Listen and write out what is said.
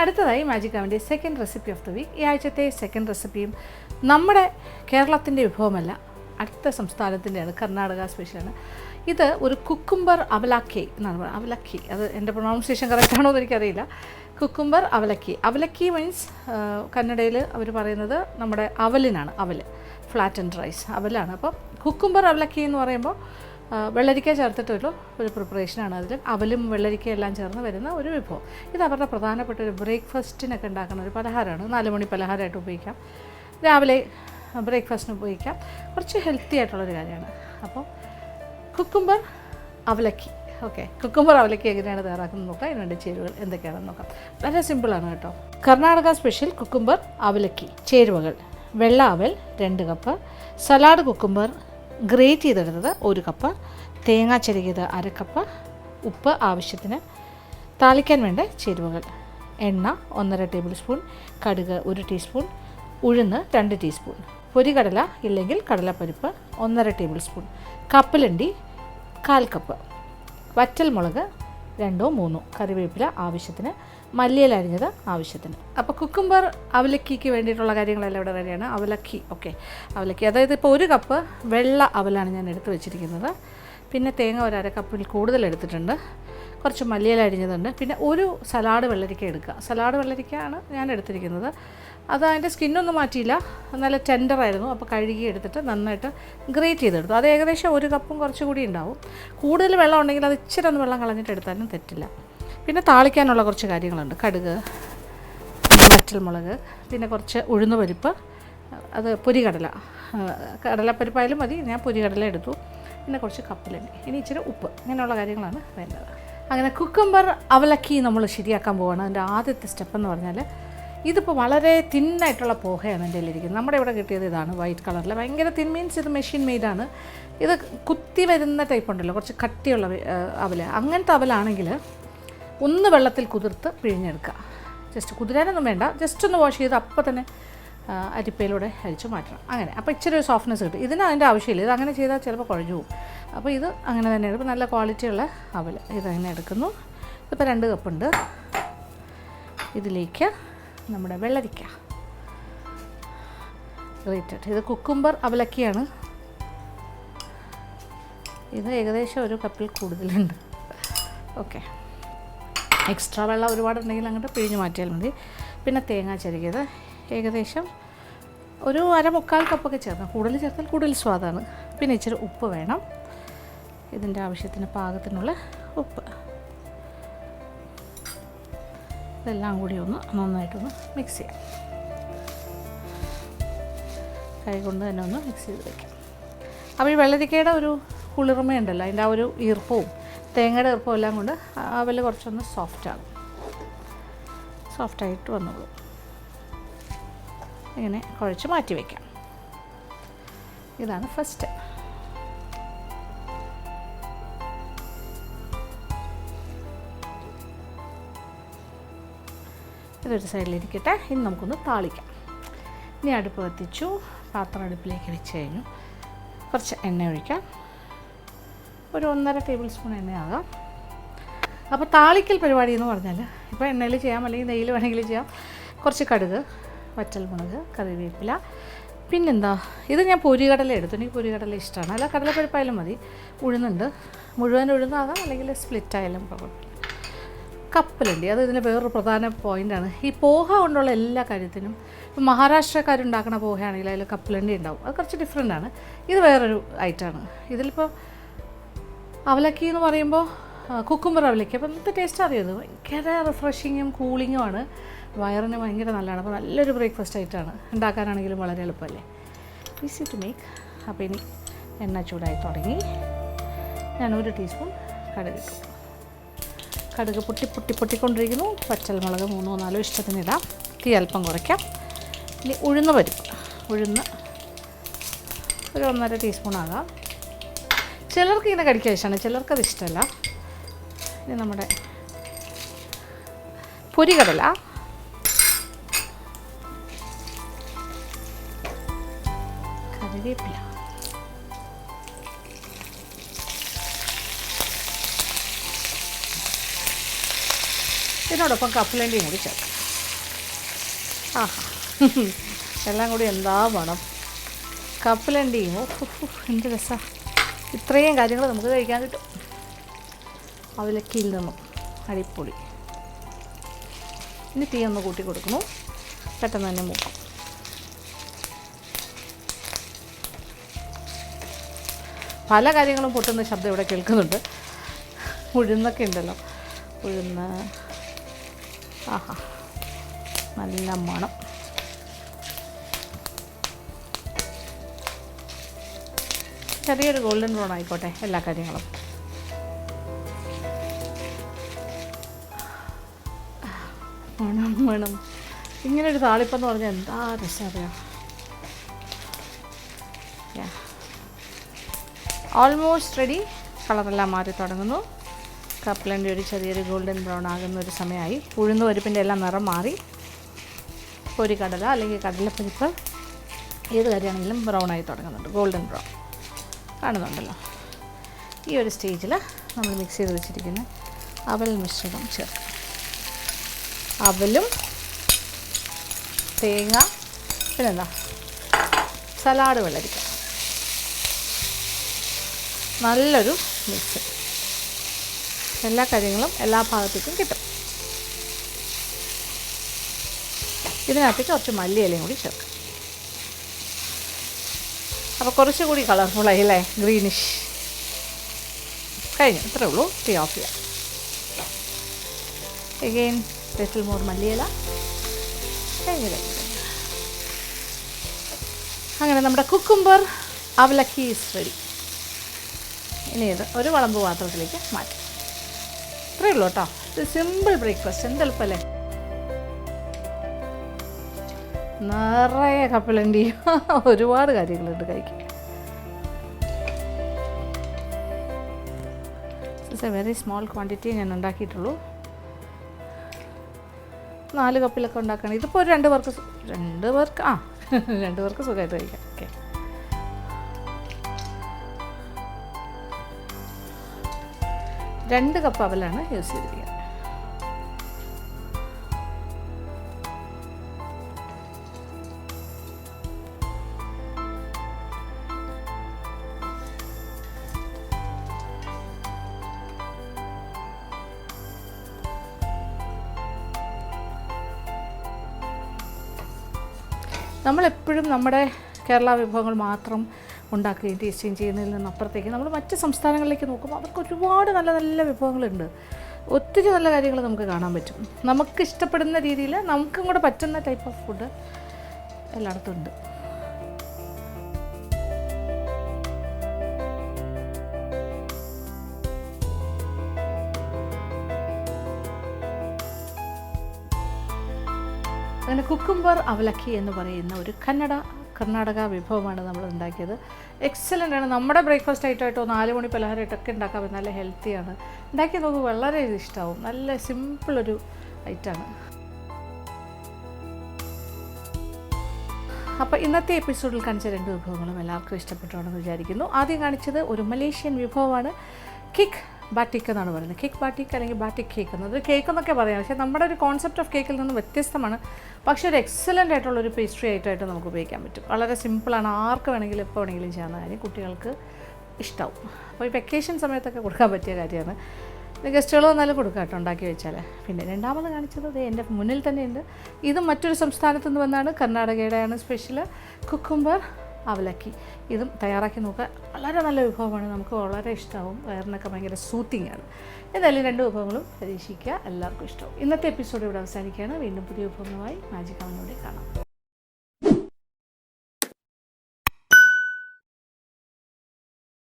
അടുത്തതായി മാജിക് അവൻ്റെ second recipe of the week. ഈ ആഴ്ചത്തെ സെക്കൻഡ് റെസിപ്പിയും നമ്മുടെ കേരളത്തിൻ്റെ വിഭവമല്ല, അടുത്ത സംസ്ഥാനത്തിൻ്റെയാണ്, കർണാടക സ്പെഷ്യലാണ്. ഇത് ഒരു കുക്കുംബർ അവലക്കി എന്നാണ് പറയുന്നത്. അവലക്കി, അത് എൻ്റെ പ്രൊണൗൺസിയേഷൻ കറക്റ്റാണോ എന്ന് എനിക്കറിയില്ല. കുക്കുംബർ അവലക്കി. അവലക്കി മീൻസ് കന്നഡയിൽ അവർ പറയുന്നത് നമ്മുടെ അവലിനാണ്. അവൽ, ഫ്ലാറ്റ് ആൻഡ് റൈസ് അവലാണ്. അപ്പോൾ കുക്കുംബർ അവലക്കി എന്ന് പറയുമ്പോൾ വെള്ളരിക്ക ചേർത്തിട്ടുള്ള ഒരു പ്രിപ്പറേഷനാണ്. അതിൽ അവലും വെള്ളരിക്കയും എല്ലാം ചേർന്ന് വരുന്ന ഒരു വിഭവം. ഇത് അവരുടെ പ്രധാനപ്പെട്ട ഒരു ബ്രേക്ക്ഫാസ്റ്റിനൊക്കെ ഉണ്ടാക്കുന്ന ഒരു പലഹാരമാണ്. 4 മണി പലഹാരമായിട്ട് ഉപയോഗിക്കാം, രാവിലെ ബ്രേക്ക്ഫാസ്റ്റിന് ഉപയോഗിക്കാം. കുറച്ച് ഹെൽത്തി ആയിട്ടുള്ളൊരു കാര്യമാണ്. അപ്പോൾ കുക്കുംബർ അവലക്കി. ഓക്കെ, കുക്കുംബർ അവലക്കി എങ്ങനെയാണ് തയ്യാറാക്കുന്നത് നോക്കാം. ഇതിനുവേണ്ടി ചേരുവകൾ എന്തൊക്കെയാണെന്ന് നോക്കാം. വളരെ സിമ്പിളാണ് കേട്ടോ. കർണാടക സ്പെഷ്യൽ കുക്കുംബർ അവലക്കി. ചേരുവകൾ: വെള്ള അവൽ 2 കപ്പ്, സലാഡ് കുക്കുംബർ ഗ്രേറ്റ് ചെയ്തെടുത്തത് 1 കപ്പ്, തേങ്ങ ചിരകിയത് 1/2 കപ്പ്, ഉപ്പ് ആവശ്യത്തിന്. താളിക്കാൻ വേണ്ട ചേരുവകൾ: എണ്ണ 1.5 ടേബിൾ സ്പൂൺ, കടുക് 1 ടീസ്പൂൺ, ഉഴുന്ന് 2 ടീസ്പൂൺ, പൊരികടല ഇല്ലെങ്കിൽ കടലപ്പരിപ്പ് 1.5 ടേബിൾ സ്പൂൺ, കപ്പലണ്ടി 1/4 കപ്പ്, വറ്റൽമുളക് 2 3, കറിവേപ്പില ആവശ്യത്തിന്, മല്ലിയില അരിഞ്ഞത് ആവശ്യത്തിന്. അപ്പോൾ കുക്കുംബർ അവലക്കിക്ക് വേണ്ടിയിട്ടുള്ള കാര്യങ്ങളെല്ലാം ഇവിടെ റെഡിയാണ്. അവലക്കി, ഓക്കെ, അവലക്കി അതായത് ഇപ്പോൾ 1 കപ്പ് വെള്ള അവലാണ് ഞാൻ എടുത്ത് വെച്ചിരിക്കുന്നത്. പിന്നെ തേങ്ങ 1/2 കപ്പിൽ കൂടുതൽ എടുത്തിട്ടുണ്ട്, കുറച്ച് മല്ലിയില അരിഞ്ഞതുണ്ട്, പിന്നെ ഒരു സലാഡ് വെള്ളരിക്ക എടുക്കുക. സലാഡ് വെള്ളരിക്കയാണ് ഞാൻ എടുത്തിരിക്കുന്നത്. അത് അതിൻ്റെ സ്കിന്നൊന്നും മാറ്റിയില്ല, നല്ല ടെൻഡറായിരുന്നു. അപ്പോൾ കഴുകി എടുത്തിട്ട് നന്നായിട്ട് ഗ്രേറ്റ് ചെയ്തെടുത്തു. അത് ഏകദേശം 1 കപ്പും കുറച്ചുകൂടി ഉണ്ടാവും. കൂടുതൽ വെള്ളം ഉണ്ടെങ്കിൽ അത് ഇച്ചിരി ഒന്ന് വെള്ളം കളഞ്ഞിട്ട് എടുത്താലും തെറ്റില്ല. പിന്നെ താളിക്കാനുള്ള കുറച്ച് കാര്യങ്ങളുണ്ട്: കടുക്, വറ്റൽമുളക്, പിന്നെ കുറച്ച് ഉഴുന്ന് പരിപ്പ്, അത് പൊരികടല, കടലപ്പരിപ്പായാലും മതി, ഞാൻ പൊരികടല എടുത്തു, പിന്നെ കുറച്ച് കപ്പലണ്ടി, ഇനി ഇച്ചിരി ഉപ്പ്, ഇങ്ങനെയുള്ള കാര്യങ്ങളാണ് വേണ്ടത്. അങ്ങനെ കുക്കുംബർ അവലക്കി നമ്മൾ ശരിയാക്കാൻ പോവുകയാണ്. അതിൻ്റെ ആദ്യത്തെ സ്റ്റെപ്പ് എന്ന് പറഞ്ഞാൽ, ഇതിപ്പോൾ വളരെ തിന്നായിട്ടുള്ള പോഹയാണ് എൻ്റെ കയ്യിലിരിക്കുന്നത്. നമ്മുടെ ഇവിടെ കിട്ടിയത് ഇതാണ്, വൈറ്റ് കളറിൽ. ഭയങ്കര തിൻ മീൻസ് ഇത് മെഷീൻ മെയ്ഡാണ്. ഇത് കുത്തി വരുന്ന ടൈപ്പ് ഉണ്ടല്ലോ, കുറച്ച് കട്ടിയുള്ള അവൽ. അങ്ങനത്തെ അവലാണെങ്കിൽ ഒന്ന് വെള്ളത്തിൽ കുതിർത്ത് പിഴിഞ്ഞെടുക്കുക. ജസ്റ്റ് കുതിരാനൊന്നും വേണ്ട, ജസ്റ്റ് ഒന്ന് വാഷ് ചെയ്ത് അപ്പോൾ തന്നെ അരിപ്പയിലൂടെ അരിച്ച് മാറ്റണം. അങ്ങനെ അപ്പോൾ ഇച്ചിരി ഒരു സോഫ്റ്റ്നെസ് കിട്ടും. ഇതിന് അതിൻ്റെ ആവശ്യമില്ല, ഇത് അങ്ങനെ ചെയ്താൽ ചിലപ്പോൾ കുഴഞ്ഞു പോകും. അപ്പോൾ ഇത് അങ്ങനെ തന്നെയാണ്. ഇപ്പോൾ നല്ല ക്വാളിറ്റിയുള്ള അവൽ ഇതങ്ങനെ എടുക്കുന്നു. ഇതിപ്പോൾ 2 കപ്പുണ്ട്. ഇതിലേക്ക് നമ്മുടെ വെള്ളരിക്ക ഗ്രേറ്റഡ്, ഇത് കുക്കുംബർ അവലക്കിയാണ്. ഇത് ഏകദേശം 1 കപ്പിൽ കൂടുതലുണ്ട്. ഓക്കെ, എക്സ്ട്രാ വെള്ളം ഒരുപാടുണ്ടെങ്കിൽ അങ്ങോട്ട് പിഴിഞ്ഞ് മാറ്റിയാൽ മതി. പിന്നെ തേങ്ങ ചിരകിയത് ഏകദേശം ഒരു 1/4 കപ്പൊക്കെ ചേർക്കണം. കൂടുതൽ ചേർത്താൽ കൂടുതൽ സ്വാദാണ്. പിന്നെ ഇച്ചിരി ഉപ്പ് വേണം, ഇതിൻ്റെ ആവശ്യത്തിന് പാകത്തിനുള്ള ഉപ്പ്. ഇതെല്ലാം കൂടി ഒന്ന് നന്നായിട്ടൊന്ന് മിക്സ് ചെയ്യാം. കൈ കൊണ്ട് തന്നെ ഒന്ന് മിക്സ് ചെയ്ത് വയ്ക്കാം. അപ്പോൾ ഈ വെള്ളരിക്കയുടെ ഒരു കുളിർമയുണ്ടല്ലോ, അതിൻ്റെ ആ ഒരു ഈർപ്പവും തേങ്ങയുടെ ഈർപ്പവും എല്ലാം കൊണ്ട് അവൽ കുറച്ചൊന്ന് സോഫ്റ്റായിട്ട് വന്നോളൂ. ഇങ്ങനെ കുഴച്ച് മാറ്റി വയ്ക്കാം. ഇതാണ് ഫസ്റ്റ് സ്റ്റെപ്പ്. ഇതൊരു സൈഡിലിരിക്കട്ടെ. ഇനി നമുക്കൊന്ന് താളിക്കാം. ഇനി അടുപ്പ് കത്തിച്ചു, പാത്രം അടുപ്പിലേക്ക് വെച്ച് കഴിഞ്ഞു. കുറച്ച് എണ്ണ ഒഴിക്കാം. ഒരു 1.5 ടേബിൾ സ്പൂൺ എണ്ണയാകാം. അപ്പോൾ താളിക്കൽ പരിപാടി എന്ന് പറഞ്ഞാൽ ഇപ്പോൾ എണ്ണയിൽ ചെയ്യാം, അല്ലെങ്കിൽ നെയ്യിൽ വേണമെങ്കിൽ ചെയ്യാം. കുറച്ച് കടുക്, വറ്റൽമുളക്, കറിവേപ്പില, പിന്നെന്താ, ഇത് ഞാൻ പൊരികടല എടുത്തു. എനിക്ക് പൊരികടല ഇഷ്ടമാണ്. അല്ല കടലപ്പരിപ്പായാലും മതി. ഉഴുന്നുണ്ട്, മുഴുവൻ ഉഴുന്നാകാം, അല്ലെങ്കിൽ സ്പ്ലിറ്റ് ആയാലും കുഴപ്പമില്ല. കപ്പലണ്ടി, അത് ഇതിൻ്റെ വേറൊരു പ്രധാന പോയിൻ്റാണ്. ഈ പോഹ കൊണ്ടുള്ള എല്ലാ കാര്യത്തിനും ഇപ്പോൾ മഹാരാഷ്ട്രക്കാരുണ്ടാക്കുന്ന പോഹയാണെങ്കിൽ അതിൽ കപ്പലണ്ടി ഉണ്ടാവും. അത് കുറച്ച് ഡിഫറെൻ്റ് ആണ്. ഇത് വേറൊരു ഐറ്റമാണ്. ഇതിലിപ്പോൾ അവലക്കി എന്ന് പറയുമ്പോൾ കുക്കുംബർ അവലക്കി. അപ്പോൾ ഇന്നത്തെ ടേസ്റ്റ് അറിയുന്നത് ഭയങ്കര റിഫ്രഷിങ്ങും കൂളിങ്ങുമാണ്. വയറിന് ഭയങ്കര നല്ലതാണ്. അപ്പോൾ നല്ലൊരു ബ്രേക്ക്ഫാസ്റ്റ് ആയിട്ടാണ്. ഉണ്ടാക്കാനാണെങ്കിലും വളരെ എളുപ്പമല്ലേ, ഈസി ടു മേക്ക്. അപ്പോൾ ഇനി എണ്ണ ചൂടായി തുടങ്ങി. ഞാൻ 1 ടീസ്പൂൺ കടുക് ഇട്ടു. കടുക് പൊട്ടിക്കൊണ്ടിരിക്കുന്നു. പച്ചമുളക് 3 4 ഇഷ്ടത്തിന് ഇടാം. തീ അല്പം കുറയ്ക്കാം. ഇനി ഉഴുന്ന് പരിപ്പ്, ഉഴുന്ന് ഒരു 1.5 ടീസ്പൂൺ ആകാം. ചിലർക്ക് ഇങ്ങനെ കടിക്കാൻ ഇഷ്ടമാണ്, ചിലർക്കത് ഇഷ്ടമല്ല. ഇനി നമ്മുടെ പൊരികടല, കറിവേപ്പില, ഇതിനോടൊപ്പം കപ്പലണ്ടിയും കൂടി ചേർക്കാം. ആഹാ എല്ലാം കൂടി എന്താ വേണം. കപ്പലണ്ടിയും എന്ത് രസമാണ്. ഇത്രയും കാര്യങ്ങൾ നമുക്ക് കഴിക്കാൻ കിട്ടും അവലക്കിയിൽ നിന്നും. അടിപൊളി. ഇനി തീ ഒന്ന് കൂട്ടി കൊടുക്കുന്നു, പെട്ടെന്ന് തന്നെ മൂക്കും. പല കാര്യങ്ങളും പൊട്ടുന്ന ശബ്ദം ഇവിടെ കേൾക്കുന്നുണ്ട്. ഉഴുന്നൊക്കെ ഉണ്ടല്ലോ, ഉഴുന്ന്. ആഹാ നല്ല മണം. ചെറിയൊരു ഗോൾഡൻ ബ്രൗൺ ആയിക്കോട്ടെ എല്ലാ കാര്യങ്ങളും. മണം വേണം. ഇങ്ങനൊരു താളിപ്പെന്ന് പറഞ്ഞാൽ എന്താ രസം അറിയാം. Almost ready. കളറെല്ലാം മാറി തുടങ്ങുന്നു. കപ്പലണ്ടി ഒരു ചെറിയൊരു ഗോൾഡൻ ബ്രൗൺ ആകുന്ന ഒരു സമയമായി. ഉഴുന്ന് പരിപ്പിൻ്റെ എല്ലാം നിറം മാറി. പൊരിക്കടല അല്ലെങ്കിൽ കടലപ്പരിപ്പ് ഏത് കാര്യമാണെങ്കിലും ബ്രൗൺ ആയി തുടങ്ങുന്നുണ്ട്, ഗോൾഡൻ ബ്രൗൺ കാണുന്നുണ്ടല്ലോ. ഈ ഒരു സ്റ്റേജിൽ നമ്മൾ മിക്സ് ചെയ്ത് വെച്ചിരിക്കുന്ന അവൽ മിശ്രിതം ചേർക്കാം. അവലും തേങ്ങ പിന്നെന്താ സലാഡ് വെള്ളരിക്ക, നല്ലൊരു മിക്സ്. എല്ലാ കാര്യങ്ങളും എല്ലാ ഭാഗത്തേക്കും കിട്ടും. ഇതിനകത്തേക്ക് കുറച്ച് മല്ലിയിലയും കൂടി ചേർക്കാം. അപ്പോൾ കുറച്ചുകൂടി കളർഫുള്ളായി അല്ലേ, ഗ്രീനിഷ്. കഴിഞ്ഞു, ഇത്രേ ഉള്ളൂ. ടീ ഓഫ് ചെയ്യാം. എഗെയിൻ ലിറ്റിൽ മോർ മല്ലിയില. കഴിഞ്ഞു. അങ്ങനെ നമ്മുടെ കുക്കുംബർ അവലക്കി ഈസ് റെഡി. ഇനി ഇത് ഒരു വിളമ്പ് പാത്രത്തിലേക്ക് മാറ്റാം. ഇത്രയേ ഉള്ളൂ കേട്ടോ. ഇത് സിമ്പിൾ ബ്രേക്ക്ഫാസ്റ്റ്. എന്ത് എളുപ്പമല്ലേ. നിറയെ കപ്പലണ്ടി, ഒരുപാട് കാര്യങ്ങളുണ്ട് കഴിക്കാൻ. It's A very small quantity ഞാൻ ഉണ്ടാക്കിയിട്ടുള്ളൂ. 4 കപ്പിലൊക്കെ ഉണ്ടാക്കണം. ഇതിപ്പോൾ ഒരു 2 പേർക്ക് സുഖമായിട്ട് കഴിക്കാം. ഓക്കെ, രണ്ട് കപ്പ് അവലാണ് യൂസ് ചെയ്തിരിക്കുന്നത്. നമ്മളെപ്പോഴും നമ്മുടെ കേരള വിഭവങ്ങൾ മാത്രം ഉണ്ടാക്കുകയും ടേസ്റ്റിങ് ചെയ്യുന്നതിൽ നിന്നപ്പുറത്തേക്ക് നമ്മൾ മറ്റ് സംസ്ഥാനങ്ങളിലേക്ക് നോക്കുമ്പോൾ അവർക്ക് ഒരുപാട് നല്ല നല്ല വിഭവങ്ങളുണ്ട്. ഒത്തിരി നല്ല കാര്യങ്ങൾ നമുക്ക് കാണാൻ പറ്റും. നമുക്ക് ഇഷ്ടപ്പെടുന്ന രീതിയിൽ നമുക്കും കൂടെ പറ്റുന്ന ടൈപ്പ് ഓഫ് ഫുഡ് എല്ലായിടത്തും ഉണ്ട്. അങ്ങനെ കുക്കുംബർ അവലക്കി എന്ന് പറയുന്ന ഒരു കർണാടക വിഭവമാണ് നമ്മൾ ഉണ്ടാക്കിയത്. എക്സലൻ്റ് ആണ്. നമ്മുടെ ബ്രേക്ക്ഫാസ്റ്റ് ആയിട്ടോ 4 മണി പലഹാരമായിട്ടൊക്കെ ഉണ്ടാക്കാൻ പറ്റും. നല്ല ഹെൽത്തിയാണ്. ഉണ്ടാക്കി നോക്കുമ്പോൾ വളരെ ഇഷ്ടമാവും. നല്ല സിമ്പിളൊരു ഐറ്റമാണ്. അപ്പോൾ ഇന്നത്തെ എപ്പിസോഡിൽ കാണിച്ച 2 വിഭവങ്ങളും എല്ലാവർക്കും ഇഷ്ടപ്പെട്ടുണ്ടെന്ന് വിചാരിക്കുന്നു. ആദ്യം കാണിച്ചത് ഒരു മലേഷ്യൻ വിഭവമാണ്. കിക്ക് ബാറ്റിക് എന്നാണ് പറയുന്നത്. കിക്ക് ബാറ്റിക് അല്ലെങ്കിൽ ബാറ്റിക് കേക്ക് എന്നത് കേക്ക് എന്നൊക്കെ പറയാം. പക്ഷേ നമ്മുടെ ഒരു കോൺസെപ്റ്റ് ഓഫ് കേക്കിൽ നിന്ന് വ്യത്യസ്തമാണ്. പക്ഷേ ഒരു എക്സലൻ്റ് ആയിട്ടുള്ളൊരു പേസ്ട്രി ആയിട്ട് നമുക്ക് ഉപയോഗിക്കാൻ പറ്റും. വളരെ സിമ്പിളാണ്. ആർക്ക് വേണമെങ്കിലും എപ്പോൾ വേണമെങ്കിലും ചെയ്യാവുന്ന കാര്യം. കുട്ടികൾക്ക് ഇഷ്ടമാവും. അപ്പോൾ ഈ വെക്കേഷൻ സമയത്തൊക്കെ കൊടുക്കാൻ പറ്റിയ കാര്യമാണ്. ഗസ്റ്റുകൾ വന്നാലും കൊടുക്കാം കേട്ടോ ഉണ്ടാക്കി വെച്ചാൽ. പിന്നെ രണ്ടാമത് കാണിച്ചത് എൻ്റെ മുന്നിൽ തന്നെയുണ്ട്. ഇതും മറ്റൊരു സംസ്ഥാനത്തു നിന്ന് വന്നാണ്. കർണാടകയുടെയാണ് സ്പെഷ്യൽ കുക്കുംബർ അവലക്കി. ഇതും തയ്യാറാക്കി നോക്കുക. വളരെ നല്ല വിഭവമാണ്. നമുക്ക് വളരെ ഇഷ്ടമാവും. വയറിനൊക്കെ ഭയങ്കര സൂത്തിങ് ആണ്. എന്തായാലും 2 വിഭവങ്ങളും പരീക്ഷിക്കുക. എല്ലാവർക്കും ഇഷ്ടമാവും. ഇന്നത്തെ എപ്പിസോഡ് ഇവിടെ അവസാനിക്കുകയാണ്. വീണ്ടും പുതിയ വിഭവങ്ങളുമായി മാജിക് അവനിലൂടെ കാണാം.